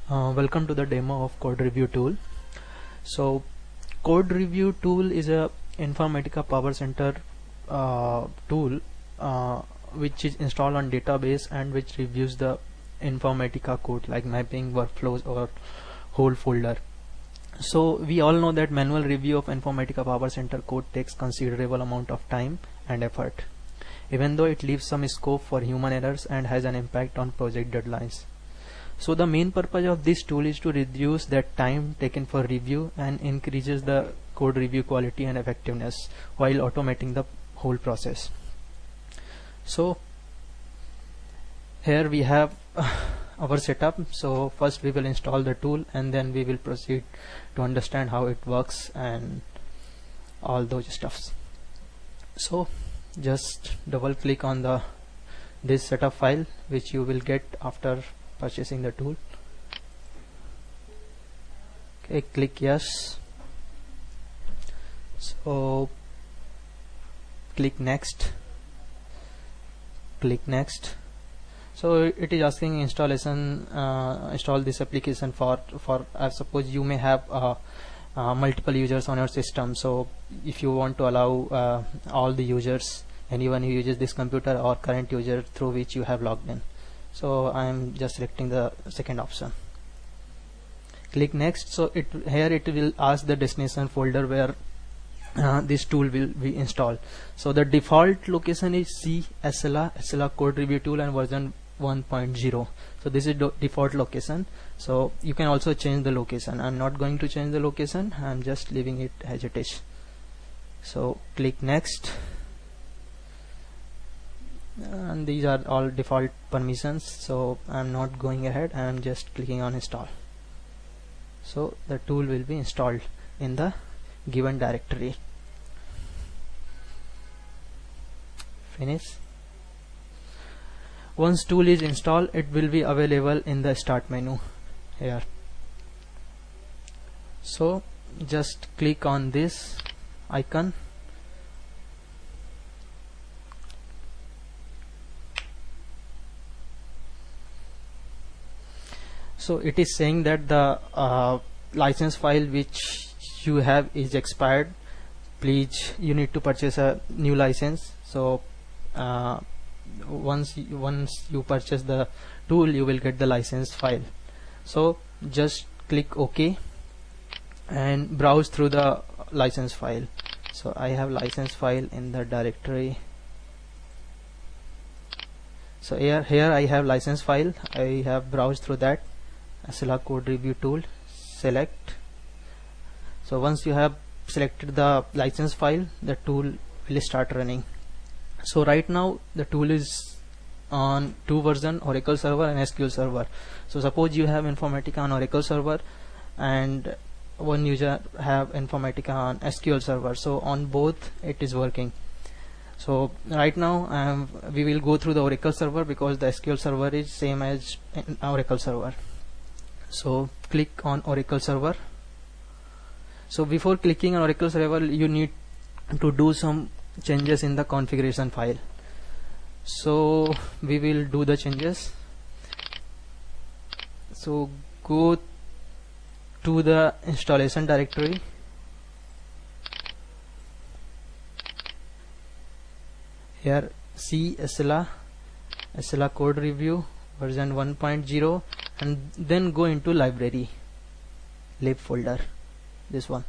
Welcome to the demo of Code Review tool. So Code Review tool is a Informatica Power Center tool which is installed on database and which reviews the Informatica code like mapping, workflows or whole folder. So we all know that manual review of Informatica Power Center code takes considerable amount of time and effort, even though it leaves some scope for human errors and has an impact on project deadlines. So the main purpose of this tool is to reduce that time taken for review and increases the code review quality and effectiveness while automating the whole process. So here we have our setup. So first we will install the tool and then we will proceed to understand how it works and all those stuffs. So just double click on this setup file which you will get after purchasing the tool. Okay, click yes. So click next. Click next. So it is asking installation, install this application for I suppose you may have multiple users on your system. So if you want to allow all the users, anyone who uses this computer or current user through which you have logged in. So I am just selecting the second option. Click next. So here it will ask the destination folder where this tool will be installed. So the default location is C SLA Code Review Tool and version 1.0. So this is default location. So you can also change the location. I'm not going to change the location. I'm just leaving it as it is. So click next. And these are all default permissions, so I'm not going ahead. I'm just clicking on install. So the tool will be installed in the given directory. Finish. Once tool is installed, it will be available in the start menu here. So just click on this icon. So it is saying that the license file which you have is expired. Please, you need to purchase a new license. So once you purchase the tool, you will get the license file. So just click OK and browse through the license file. So I have license file in the directory. So here I have license file. I have browsed through that. SLA Code Review Tool, select. So once you have selected the license file, the tool will start running. So right now the tool is on two versions, Oracle Server and SQL Server. So suppose you have Informatica on Oracle Server and one user have Informatica on SQL Server. So on both it is working. So right now we will go through the Oracle Server because the SQL Server is same as Oracle Server. So click on Oracle Server. So before clicking on Oracle Server, you need to do some changes in the configuration file. So we will do the changes. So go to the installation directory. Here C SLA Code Review version 1.0 and then go into library lib folder, this one.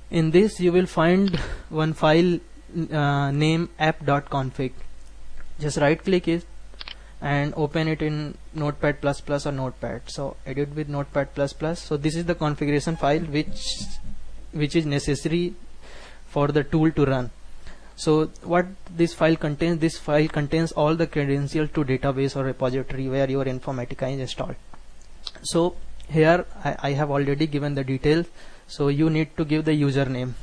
In this you will find one file name app.config. Just right click it and open it in Notepad++ or Notepad. So edit with Notepad++. So this is the configuration file which is necessary for the tool to run. So what this file contains all the credentials to database or repository where your Informatica is installed. So here I have already given the details. So you need to give the username.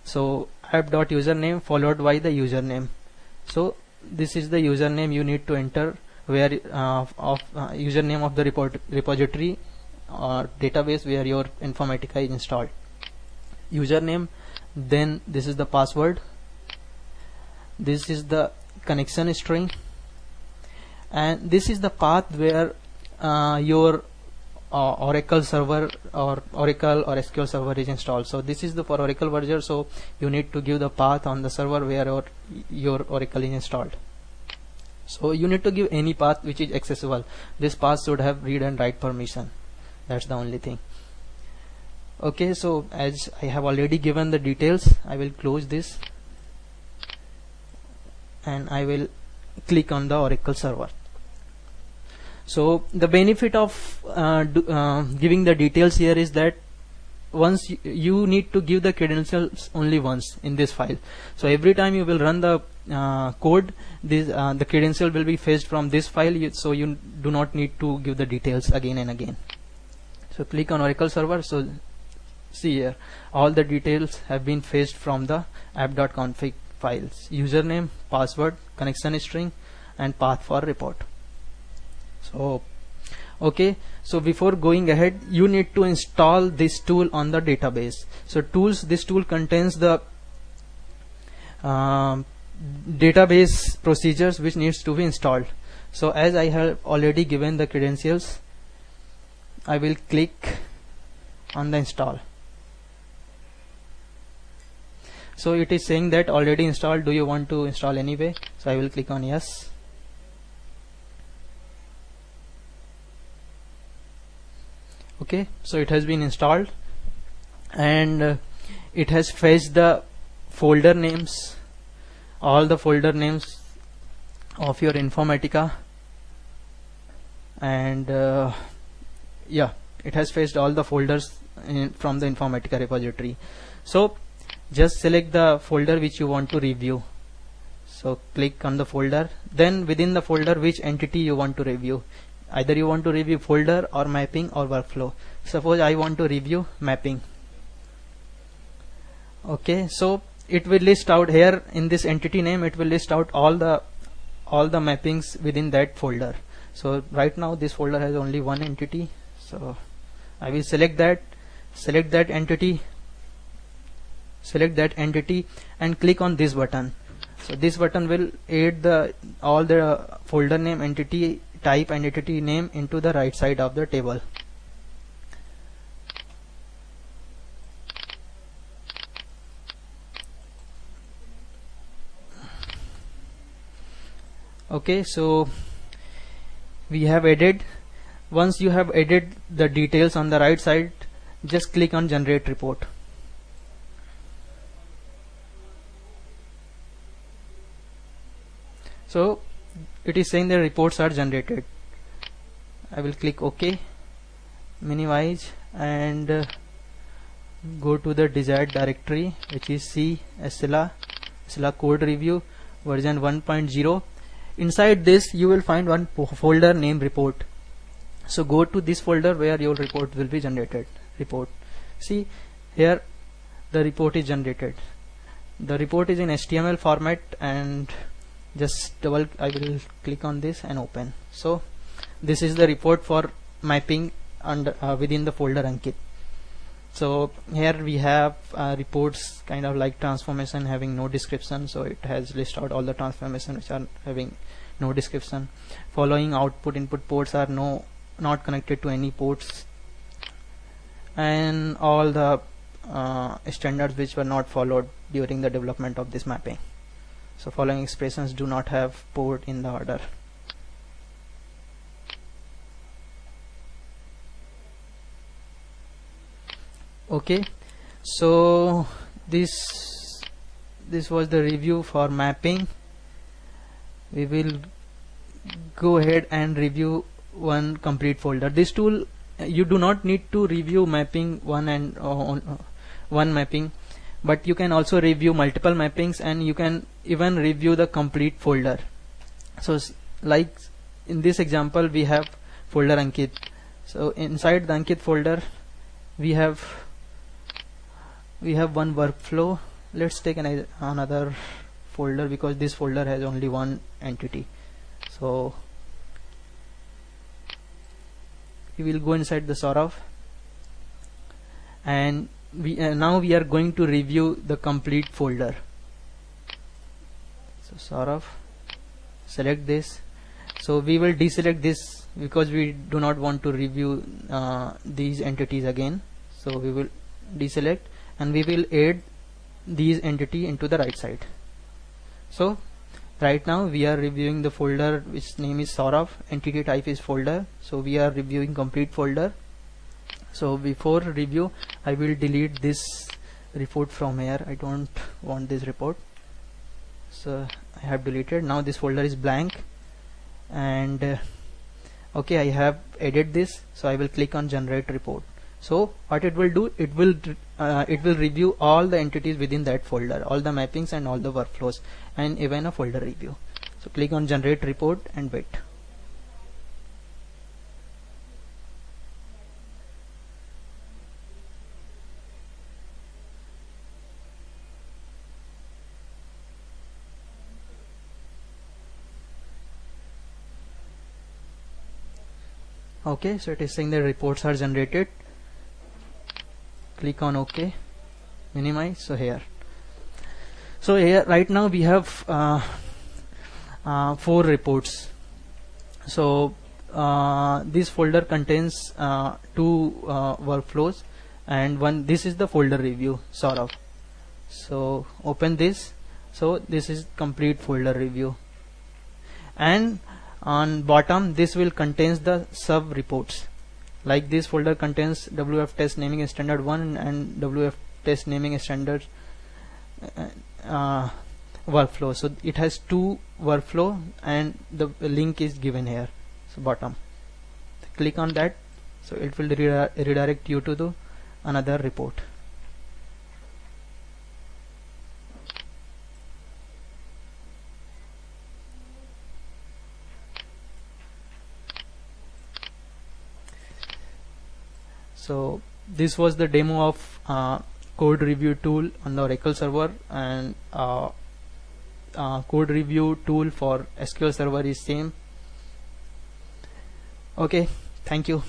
So app.username followed by the username. So this is the username you need to enter where username of the repository or database where your Informatica is installed. Username, then this is the password. This is the connection string, and this is the path where your Oracle server or Oracle or SQL server is installed. So this is the for Oracle version, so you need to give the path on the server where your Oracle is installed. So you need to give any path which is accessible. This path should have read and write permission. That's the only thing. Okay, so as I have already given the details, I will close this and I will click on the Oracle server. So the benefit of giving the details here is that once you need to give the credentials only once in this file. So every time you will run the code, this the credential will be fetched from this file, so you do not need to give the details again and again. So click on Oracle server. So see here, all the details have been fetched from the app.config files: username, password, connection string, and path for report. So okay, so before going ahead, you need to install this tool on the database. So this tool contains the database procedures which needs to be installed. So as I have already given the credentials, I will click on the install. So it is saying that already installed, do you want to install anyway? So I will click on yes. Okay, so it has been installed, and it has fetched the folder names, all the folder names of your Informatica, and yeah, it has fetched all the folders from the Informatica repository. So just select the folder which you want to review. So click on the folder, then within the folder which entity you want to review. Either you want to review folder or mapping or workflow. Suppose I want to review mapping. Okay, so it will list out here in this entity name, it will list out all the mappings within that folder. So right now this folder has only one entity, so I will select that entity and click on this button. So this button will add all the folder name, entity type and entity name into the right side of the table. Okay, so we have added. Once you have added the details on the right side, just click on generate report. So it is saying the reports are generated. I will click OK, minimize, and go to the desired directory, which is C Scylla code review version 1.0. Inside this you will find one folder named report. So go to this folder where your report will be generated. Report. See here, the report is generated. The report is in HTML format, and I will click on this and open. So this is the report for mapping under within the folder Ankit. So here we have reports kind of like transformation having no description, so it has listed out all the transformation which are having no description. Following output input ports are not connected to any ports, and all the standards which were not followed during the development of this mapping. So following expressions do not have port in the order. Okay, so this was the review for mapping. We will go ahead and review one complete folder. This tool, you do not need to review mapping one mapping, but you can also review multiple mappings, and you can even review the complete folder. So like in this example we have folder Ankit. So inside the Ankit folder we have one workflow. Let's take another folder, because this folder has only one entity. So we will go inside the Saurav, and now we are going to review the complete folder. So Saurav, select this. So we will deselect this because we do not want to review these entities again. So we will deselect and we will add these entity into the right side. So right now we are reviewing the folder which name is Saurav, entity type is folder, so we are reviewing complete folder. So before review I will delete this report from here. I don't want this report, so I have deleted. Now this folder is blank, and okay, I have added this, so I will click on generate report. So what it will do, it will review all the entities within that folder, all the mappings and all the workflows, and even a folder review. So click on generate report and wait. Okay, so it is saying the reports are generated. Click on OK, minimize. So here right now we have 4 reports. So this folder contains 2 workflows and one. This is the folder review sort of. So open this. So this is complete folder review, and on bottom this will contains the sub reports. Like this folder contains WF test naming standard 1 and WF test naming standard workflow. So it has 2 workflow and the link is given here. So bottom, click on that, so it will redirect you to the another report. So this was the demo of code review tool on the Oracle server, and code review tool for SQL server is same. Okay, thank you.